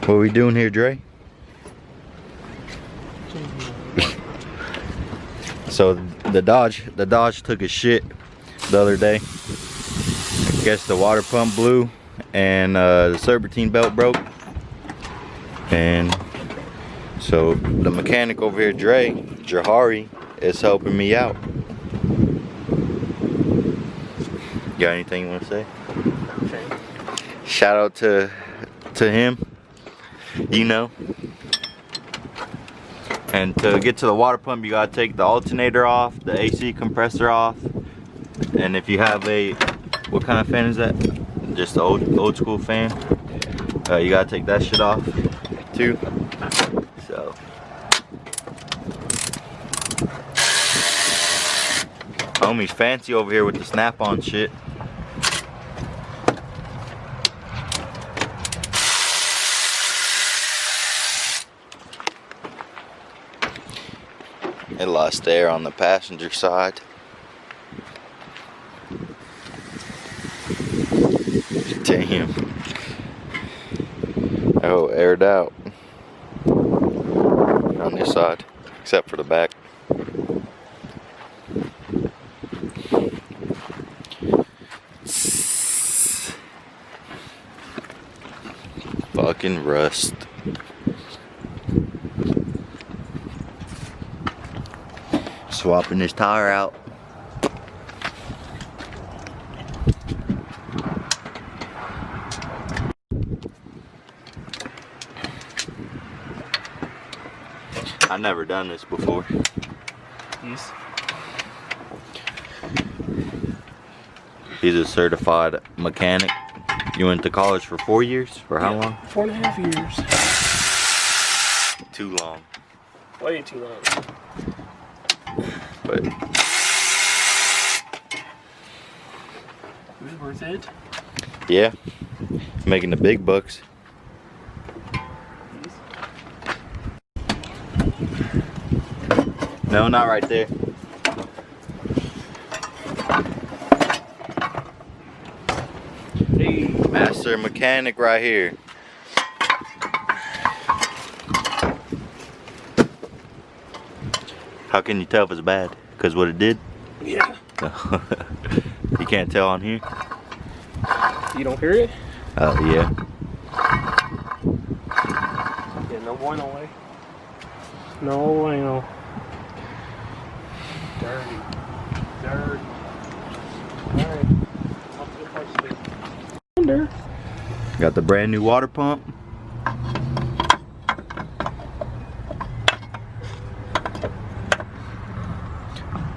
What are we doing here, Dre? So the Dodge took a shit the other day. I guess the water pump blew and the serpentine belt broke. And so the mechanic over here, Jahari, is helping me out. Got anything you want to say? Okay. Shout out to him, you know. And to get to the water pump, you gotta take the alternator off, the AC compressor off, and if you have a, what kind of fan is that? Just the old school fan. You gotta take that shit off too. So homie's fancy over here with the snap-on shit. It lost air on the passenger side. Damn. Oh, aired out on this side, except for the back. Fucking rust. Swapping this tire out. I've never done this before. Yes. He's a certified mechanic. You went to college for 4 years? For how long? 4.5 years. Too long. Way too long. But it was worth it. Yeah, making the big bucks. No, not right there. Hey. Master mechanic right here. How can you tell if it's bad? Because what it did? Yeah. You can't tell on here? You don't hear it? Oh, yeah. Yeah, no bueno way. No bueno. Dirty. Dirty. Alright. Off to the parts of it. Under. Got the brand new water pump.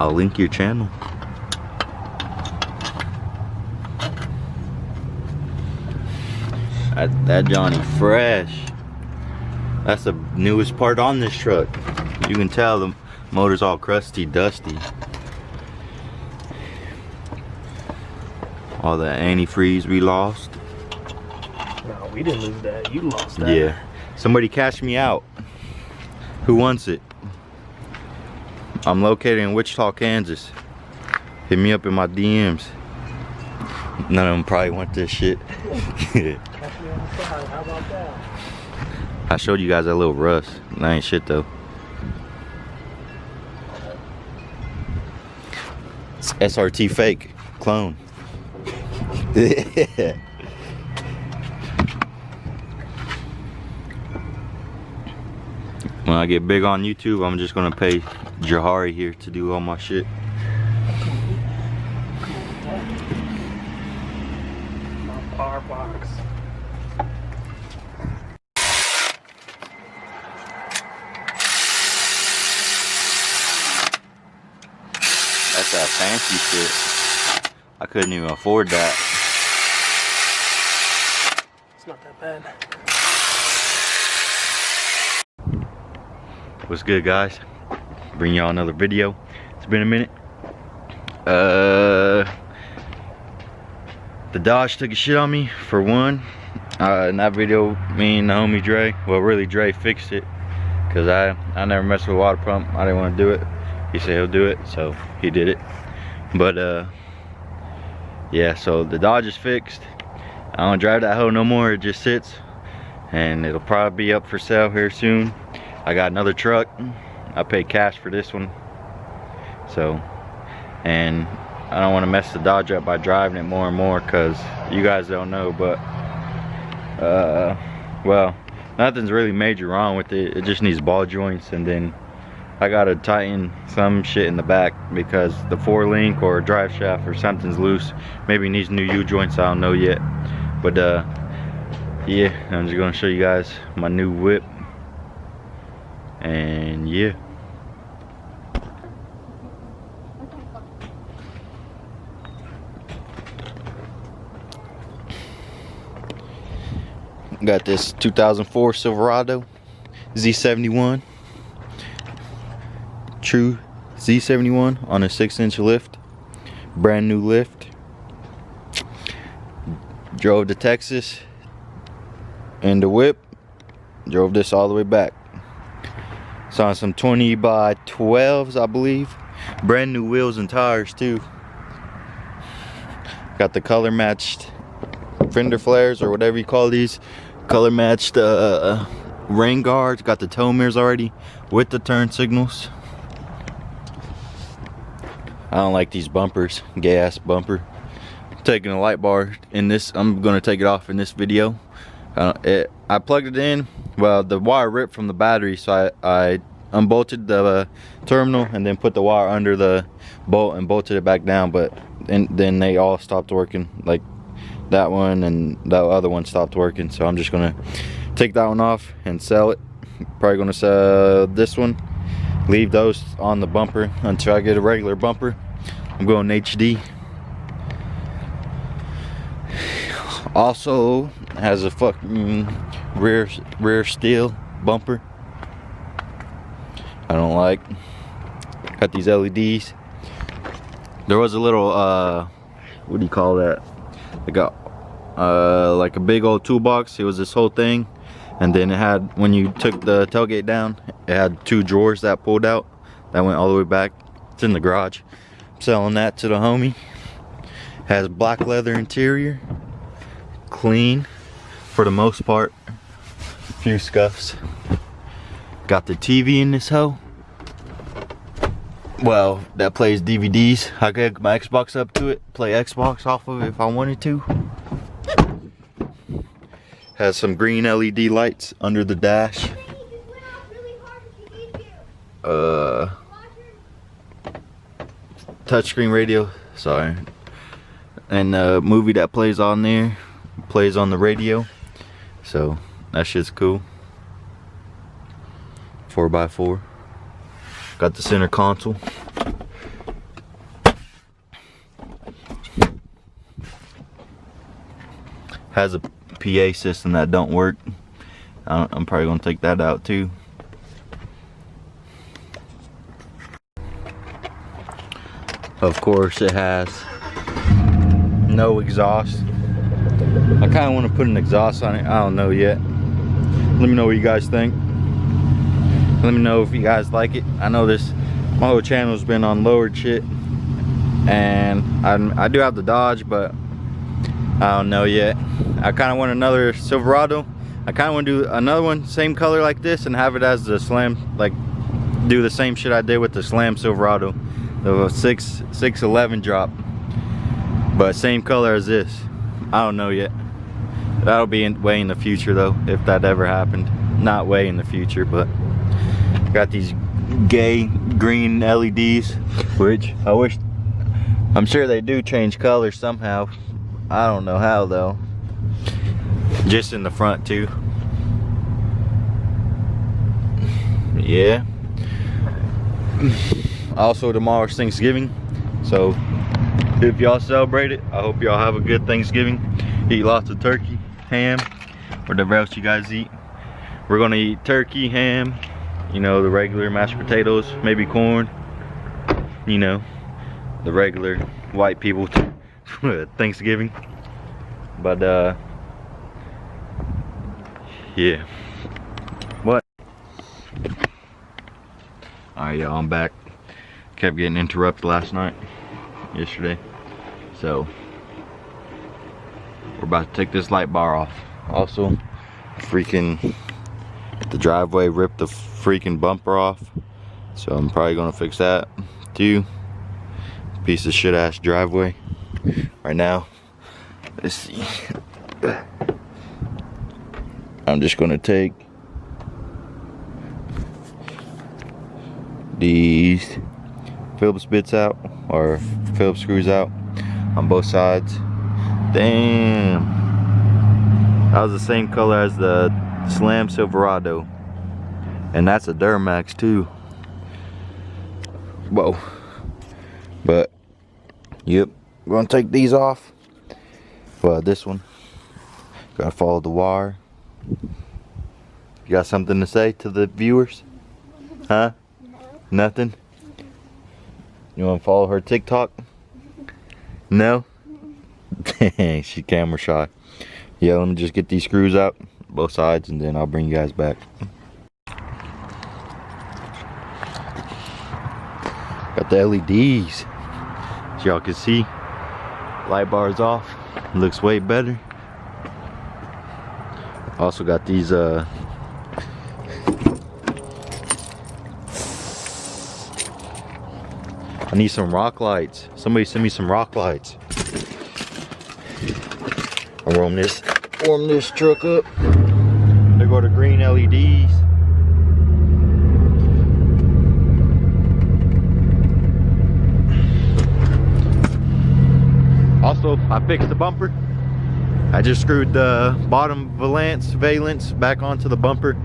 I'll link your channel. That Johnny fresh. That's the newest part on this truck. You can tell the motor's all crusty, dusty. All the antifreeze we lost. No, we didn't lose that. You lost that. Yeah. Somebody cashed me out. Who wants it? I'm located in Wichita, Kansas. Hit me up in my DMs. None of them probably want this shit. How about that? I showed you guys that little rust. That ain't shit though. It's SRT fake clone. When I get big on YouTube, I'm just gonna pay Jahari here to do all my shit. My power box. That's that fancy shit. I couldn't even afford that. It's not that bad. What's good, guys? Bring y'all another video. It's been a minute. The Dodge took a shit on me for one. In that video, me and the homie Dre, well really Dre fixed it, cause I never messed with a water pump. I didn't want to do it. He said he'll do it, so he did it. But yeah, so the Dodge is fixed. I don't drive that hoe no more. It just sits, and it'll probably be up for sale here soon. I got another truck. I paid cash for this one, so, and I don't want to mess the Dodge up by driving it more and more, because you guys don't know, but well, nothing's really major wrong with it. It just needs ball joints, and then I gotta tighten some shit in the back because the 4-link or drive shaft or something's loose. Maybe it needs new U-joints, I don't know yet. But yeah, I'm just gonna show you guys my new whip. And yeah. Got this 2004 Silverado Z71. True Z71 on a 6-inch lift. Brand new lift. Drove to Texas in the whip. Drove this all the way back. It's on some 20 by 12s, I believe. Brand new wheels and tires too. Got the color matched fender flares or whatever you call these. Color matched rain guards. Got the tow mirrors already with the turn signals. I don't like these bumpers, gay ass bumper. Taking a light bar in this, I'm gonna take it off in this video. I plugged it in, well, the wire ripped from the battery, so I unbolted the terminal and then put the wire under the bolt and bolted it back down, but then they all stopped working, like that one and that other one stopped working. So I'm just gonna take that one off and sell it. Probably gonna sell this one, leave those on the bumper until I get a regular bumper. I'm going HD. Also has a fucking rear steel bumper. I don't like. Got these LEDs. There was a little what do you call that? I got like a big old toolbox. It was this whole thing, and then it had, when you took the tailgate down, it had 2 drawers that pulled out that went all the way back. It's in the garage. I'm selling that to the homie. Has black leather interior, clean for the most part. A few scuffs. Got the TV in this hoe. Well, that plays DVDs. I could hook my Xbox up to it, play Xbox off of it if I wanted to. Has some green LED lights under the dash. Touchscreen radio, sorry. And the movie that plays on there plays on the radio. So that shit's cool. 4x4. Got the center console. Has a PA system that don't work. I'm probably gonna take that out too. Of course, it has no exhaust. I kind of want to put an exhaust on it. I don't know yet. Let me know what you guys think. Let me know if you guys like it. I know my whole channel's been on lowered shit, and I do have the Dodge, but I don't know yet. I kind of want another Silverado. I kind of want to do another one same color like this and have it as the Slam, like do the same shit I did with the Slam Silverado, the 611 drop, but same color as this. I don't know yet. That'll be way in the future though, if that ever happened. Not way in the future, but got these gay green LEDs, which I'm sure they do change colors somehow. I don't know how though. Just in the front too. Yeah. Also, tomorrow's Thanksgiving, so if y'all celebrate it, I hope y'all have a good Thanksgiving. Eat lots of turkey, ham, whatever else you guys eat. We're gonna eat turkey, ham, you know, the regular mashed potatoes, maybe corn, you know, the regular white people Thanksgiving. But yeah. What? Alright, y'all, I'm back. Kept getting interrupted yesterday. So we're about to take this light bar off. Also, freaking the driveway ripped the freaking bumper off, so I'm probably gonna fix that too. Piece of shit ass driveway. Right now, let's see. I'm just gonna take these Phillips bits out, or Phillips screws out on both sides. Damn, that was the same color as the Slam Silverado, and that's a Duramax too. Whoa. But yep, we're gonna take these off. Well, this one, gotta follow the wire. You got something to say to the viewers? Huh? No. Nothing? You wanna follow her TikTok? No? Dang, she camera shy. Yeah, let me just get these screws out, both sides, and then I'll bring you guys back. Got the LEDs. As y'all can see, light bar's off. Looks way better. Also got these I need some rock lights. Somebody send me some rock lights. I'll warm this truck up. There go the green LEDs. Also, I fixed the bumper. I just screwed the bottom valance back onto the bumper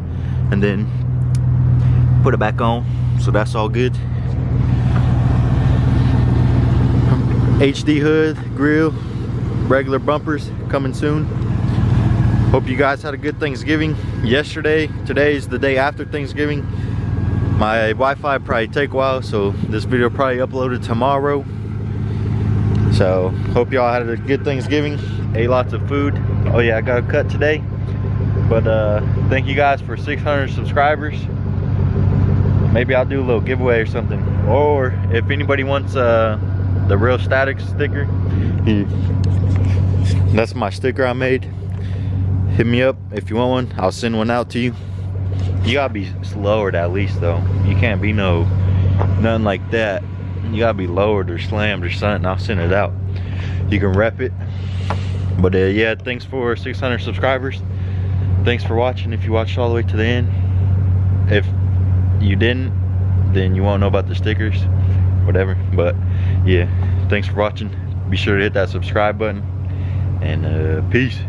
and then put it back on, so that's all good. HD hood, grill, regular bumpers coming soon. Hope you guys had a good Thanksgiving yesterday. Today's the day after Thanksgiving. My Wi-Fi probably take a while, so this video probably uploaded tomorrow. So hope y'all had a good Thanksgiving, ate lots of food. Oh yeah, I got a cut today, but thank you guys for 600 subscribers. Maybe I'll do a little giveaway or something, or if anybody wants the TheRealStatic sticker, that's my sticker I made. Hit me up if you want one. I'll send one out to you. You gotta be lowered at least though. You can't be nothing like that. You gotta be lowered or slammed or something. I'll send it out. You can rep it. But yeah, thanks for 600 subscribers. Thanks for watching. If you watched all the way to the end, if you didn't, then you won't know about the stickers, whatever. But yeah, thanks for watching. Be sure to hit that subscribe button, and peace.